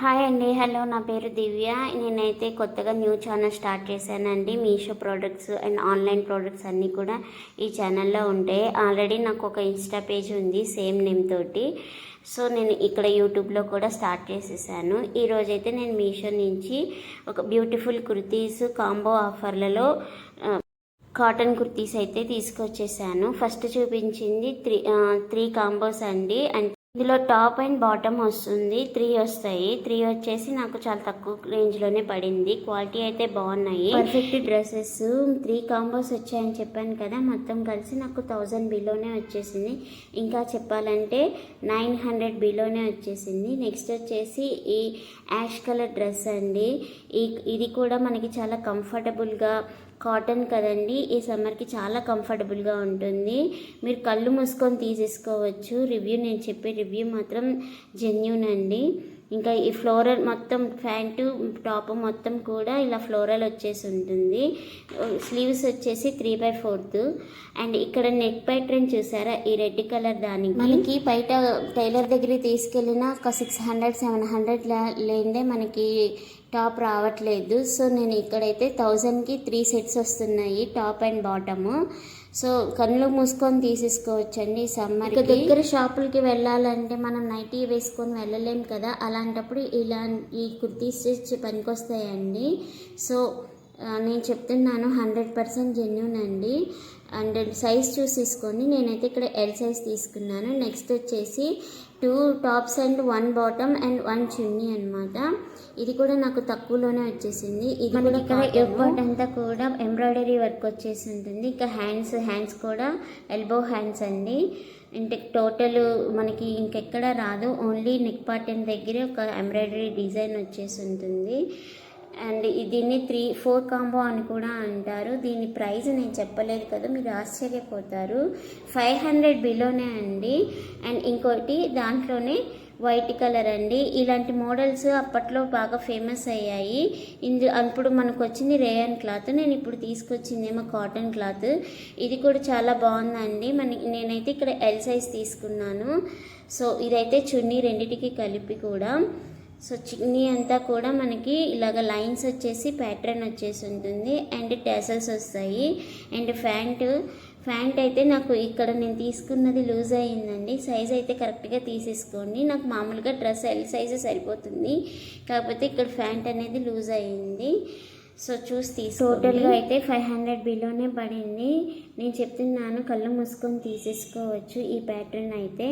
Hi అండి. Hello, నా పేరు దివ్య. నేనైతే కొత్తగా న్యూ ఛానల్ స్టార్ట్ చేశానండి. Meesho products and online products అన్నీ కూడా ఈ ఛానల్లో ఉంటాయి. ఆల్రెడీ నాకు ఒక ఇన్స్టా పేజ్ ఉంది సేమ్ నేమ్ తోటి. సో నేను ఇక్కడ యూట్యూబ్లో కూడా స్టార్ట్ చేసేసాను. ఈరోజైతే నేను మీషో నుంచి ఒక బ్యూటిఫుల్ కుర్తీస్ కాంబో ఆఫర్లలో కాటన్ కుర్తీస్ అయితే తీసుకొచ్చేసాను. ఫస్ట్ చూపించింది త్రీ కాంబోస్ అండి. ఇందులో టాప్ అండ్ బాటమ్ వస్తుంది. 3 వస్తాయి. 3 వచ్చేసి నాకు చాలా తక్కువ రేంజ్లోనే పడింది. క్వాలిటీ అయితే బాగున్నాయి. పర్ఫెక్ట్ డ్రెస్సెస్ 3 కాంబోస్ వచ్చాయని చెప్పాను కదా, మొత్తం కలిసి నాకు 1000 బిలోనే వచ్చేసింది. ఇంకా చెప్పాలంటే 900 బిలోనే వచ్చేసింది. నెక్స్ట్ వచ్చేసి ఈ యాష్ కలర్ డ్రెస్ అండి. ఇది కూడా మనకి చాలా కంఫర్టబుల్గా, కాటన్ కదండి, ఈ సమ్మర్కి చాలా కంఫర్టబుల్గా ఉంటుంది. మీరు కళ్ళు మూసుకొని తీసేసుకోవచ్చు. నేను చెప్పే రివ్యూ మాత్రం జెన్యూన్ అండి. ఇంకా ఈ ఫ్లోరల్ మొత్తం ప్యాంటు టాప్ మొత్తం కూడా ఇలా ఫ్లోరల్ వచ్చేసి ఉంటుంది. స్లీవ్స్ వచ్చేసి 3/4 అండ్ ఇక్కడ నెక్ ప్యాటర్న్ చూసారా, ఈ రెడ్ కలర్ దానికి మనకి బయట టైలర్ దగ్గరికి తీసుకెళ్ళిన ఒక 600-700 లేదే మనకి టాప్ రావట్లేదు. సో నేను ఇక్కడైతే 1000కి 3 సెట్స్ వస్తున్నాయి, టాప్ అండ్ బాటము. సో కళ్ళు మూసుకొని తీసేసుకోవచ్చండి. సమ్మర్ దగ్గర షాపులకి వెళ్ళాలంటే మనం నైటీ వేసుకొని వెళ్ళలేం కదా, అలాంటప్పుడు ఇలా ఈ కుర్తీస్ పనికొస్తాయండి. సో నేను చెప్తున్నాను 100% జెన్యూన్ అండి. అండ్ సైజ్ చూసి తీసుకొని నేనైతే ఇక్కడ ఎల్ సైజ్ తీసుకున్నాను. నెక్స్ట్ వచ్చేసి 2 టాప్స్ అండ్ 1 బాటమ్ అండ్ 1 చున్నీ అనమాట. ఇది కూడా నాకు తక్కువలోనే వచ్చేసింది. ఇది కూడా ఇక్కడ ఎయిర్పోర్ట్ అంతా కూడా ఎంబ్రాయిడరీ వర్క్ వచ్చేసి ఉంటుంది. ఇక హ్యాండ్స్ కూడా ఎల్బో హ్యాండ్స్ అండి. అంటే టోటల్ మనకి ఇంకెక్కడ రాదు, ఓన్లీ నెక్ పార్టన్ దగ్గర ఒక ఎంబ్రాయిడరీ డిజైన్ వచ్చేసి ఉంటుంది. అండ్ దీన్ని 3-4 కాంబో అని కూడా అంటారు. దీని ప్రైస్ నేను చెప్పలేదు కదా, మీరు ఆశ్చర్యపోతారు. 500 బిలోనే అండి. అండ్ ఇంకోటి దాంట్లోనే వైట్ కలర్ అండి. ఇలాంటి మోడల్స్ అప్పట్లో బాగా ఫేమస్ అయ్యాయి. అప్పుడు మనకు వచ్చింది రేయన్ క్లాత్, నేను ఇప్పుడు తీసుకొచ్చిందేమో కాటన్ క్లాత్. ఇది కూడా చాలా బాగుందండి. నేనైతే ఇక్కడ ఎల్ సైజ్ తీసుకున్నాను. సో ఇదైతే చున్నీ రెండిటికి కలిపి కూడా. సో చున్నీ అంతా కూడా మనకి ఇలాగ లైన్స్ వచ్చేసి ప్యాటర్న్ వచ్చేసి ఉంటుంది అండ్ టాసల్స్ వస్తాయి. అండ్ ప్యాంట్ అయితే నాకు ఇక్కడ నేను తీసుకున్నది లూజ్ అయ్యిందండి. సైజ్ అయితే కరెక్ట్గా తీసేసుకోండి. నాకు మామూలుగా డ్రెస్ ఎల్ సైజు సరిపోతుంది, కాకపోతే ఇక్కడ ప్యాంట్ అనేది లూజ్ అయ్యింది. సో చూసి టోటల్గా అయితే 500 బిలోనే పడింది. నేను చెప్తున్నాను కళ్ళు మూసుకొని తీసేసుకోవచ్చు ఈ ప్యాటర్న్ అయితే.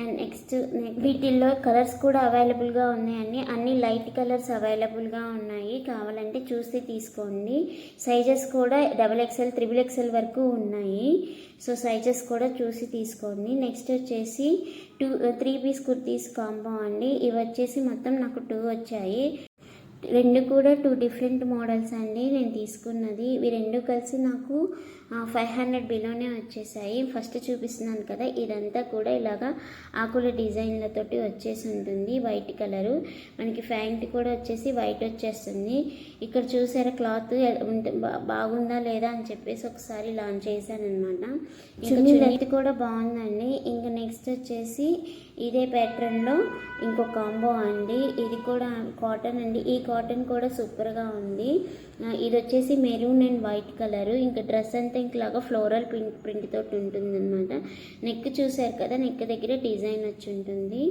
అండ్ నెక్స్ట్ వీటిల్లో కలర్స్ కూడా అవైలబుల్గా ఉన్నాయండి. అన్ని లైట్ కలర్స్ అవైలబుల్గా ఉన్నాయి, కావాలంటే చూసి తీసుకోండి. సైజెస్ కూడా XXL, XXL వరకు ఉన్నాయి. సో సైజెస్ కూడా చూసి తీసుకోండి. నెక్స్ట్ వచ్చేసి 3 పీస్ కుర్తీస్ కాంబో అండి. ఇవి వచ్చేసి మొత్తం నాకు 2 వచ్చాయి. 2 కూడా 2 డిఫరెంట్ మోడల్స్ అండి నేను తీసుకున్నది. ఇవి 2 కలిసి నాకు 500 బిలోనే వచ్చేసాయి. ఫస్ట్ చూపిస్తున్నాను కదా, ఇదంతా కూడా ఇలాగా ఆకుల డిజైన్లతోటి వచ్చేసి ఉంటుంది. వైట్ కలరు, మనకి ప్యాంట్ కూడా వచ్చేసి వైట్ వచ్చేస్తుంది. ఇక్కడ చూసారా క్లాత్ బాగుందా లేదా అని చెప్పేసి ఒకసారి లాంచ్ చేశాను అనమాట. ఇంకా కూడా బాగుందండి. ఇంకా నెక్స్ట్ వచ్చేసి ఇదే ప్యాటర్న్లో ఇంకో కాంబో అండి. ఇది కూడా కాటన్ అండి. ఈ కాటన్ కూడా సూపర్గా ఉంది. ఇది వచ్చేసి మెరూన్ అండ్ వైట్ కలరు. ఇంకా డ్రెస్ అంతా ఇంకలాగా ఫ్లోరల్ ప్రింట్ తోటి ఉంటుంది అనమాట. నెక్ చూసారు కదా, నెక్ దగ్గర డిజైన్ వచ్చి ఉంటుంది.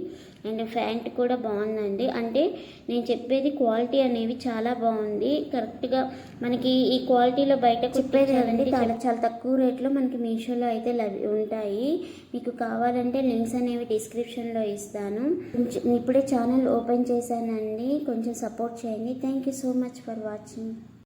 అండ్ ప్యాంట్ కూడా బాగుందండి. అంటే నేను చెప్పేది క్వాలిటీ అనేవి చాలా బాగుంది. కరెక్ట్గా మనకి ఈ క్వాలిటీలో బయట చెప్పేది కదండి, చాలా తక్కువ రేట్లో మనకి మీషోలో అయితే ఉంటాయి. మీకు కావాలంటే లింక్స్ అనేవి డిస్క్రిప్షన్లో ఇస్తాను. ఇప్పుడే ఛానల్ ఓపెన్ చేశానండి, కొంచెం సపోర్ట్ చేయండి. Thank you so much for watching.